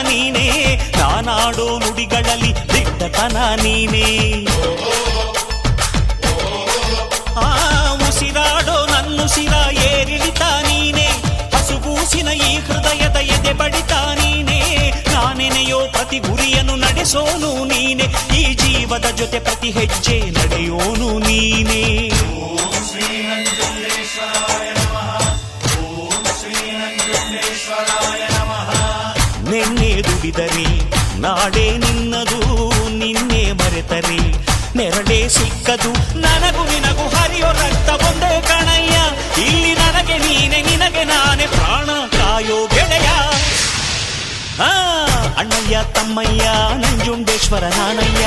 ನೀನೇ, ನಾನಾಡೋ ನುಡಿಗಳಲ್ಲಿ ದಿಟ್ಟತನ ನೀನೇ. ಉಸಿರಾಡೋ ನನ್ನುಸಿರ ಏರಿಳಿತ ನೀನೇ, ಹಸುಗೂಸಿನ ಈ ಹೃದಯದ ಎದೆ ಬಡಿತ ನೀನೇ. ನಾನೆನೆಯೋ ಪ್ರತಿ ಗುರಿಯನ್ನು ನಡೆಸೋನು ನೀನೆ, ಈ ಜೀವದ ಜೊತೆ ಪ್ರತಿ ಹೆಜ್ಜೆ ನಡೆಯೋನು ನೀನೇ. ನಿನ್ನೆ ದುಡಿದರೆ ನಾಡೇ ನಿನ್ನದು, ನಿನ್ನೆ ಮರೆತರೆ ನೆರಳೇ ಸಿಕ್ಕದು. ನನಗೂ ನಿನಗೂ ಹರಿಯೋ ರಕ್ತ ಒಂದೇ ಕಣಯ್ಯ, ಇಲ್ಲಿ ನನಗೆ ನೀನೆ ನಿನಗೆ ನಾನೇ ಪ್ರಾಣ ಕಾಯೋ ಗೆಳೆಯ. ಅಣ್ಣಯ್ಯ ತಮ್ಮಯ್ಯ ನಂಜುಂಡೇಶ್ವರ ನಾನಯ್ಯ.